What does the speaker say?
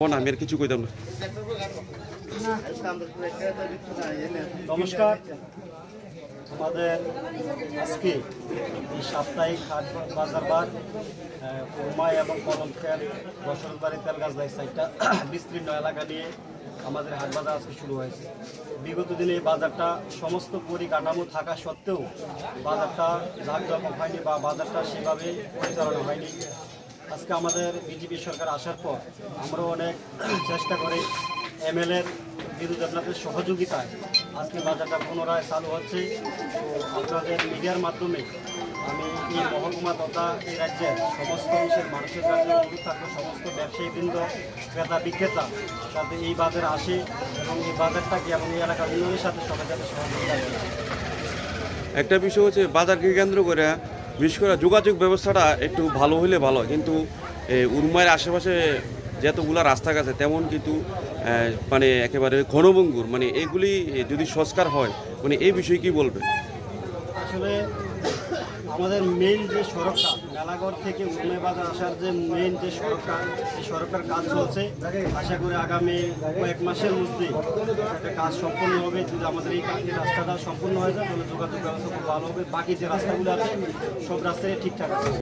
আমি আর কিছু কইতাম না। নমস্কার। আমাদের আজকে এই সাপ্তাহিক হাট বাজার বার উরমাই এবং কলমখেল বসন্তবাড়ি তেলগাছলাই সাইডটা বিস্তীর্ণ এলাকা নিয়ে আমাদের হাট বাজার আজকে শুরু হয়েছে। বিগত দিনে এই বাজারটা সমস্ত পরিকাঠামো থাকা সত্ত্বেও বাজারটা জাঁকজমক হয়নি বা বাজারটা সেভাবে পরিচালনা হয়নি। আজকে আমাদের বিজেপি সরকার আসার পর আমরা অনেক চেষ্টা করে এমএলএর বিদ্যুৎ আপনাদের সহযোগিতায় আজকে বাজারটা পুনরায় চালু হচ্ছে। তো আপনাদের মিডিয়ার মাধ্যমে আমি এই মহকুমা তথা এই রাজ্যের সমস্ত অংশের মানুষের কাছে অনুরোধ থাকবো, সমস্ত ব্যবসায়ীবৃন্দ, ক্রেতা বিক্রেতা যাতে এই বাজারে আসে এবং এই বাজারটাকে এবং এই এলাকার উন্নয়নের সাথে সবাই যাতে সহযোগিতা করে। একটা বিষয় হচ্ছে বাজারকে কেন্দ্র করে বিশেষ করে যোগাযোগ ব্যবস্থাটা একটু ভালো হইলে ভালো, কিন্তু উরমাইয়ের আশেপাশে যতগুলো রাস্তাঘাট আছে তেমন কিন্তু মানে একেবারে ঘনভঙ্গুর, মানে এগুলি যদি সংস্কার হয় মানে এই বিষয়ে কি বলবে? আসলে আমাদের মেইন যে সড়কটা মেলাগড় থেকে উরমাই বাজার আসার যে মেইন যে সড়কটা, এই সড়কটার কাজ চলছে। আশা করি আগামী কয়েক মাসের মধ্যে একটা কাজ সম্পূর্ণ হবে। যদি আমাদের এই রাস্তাটা সম্পূর্ণ হয়ে যায় তাহলে যোগাযোগ ব্যবস্থা খুব ভালো হবে। বাকি যে রাস্তাগুলো আছে সব রাস্তায় ঠিকঠাক আছে।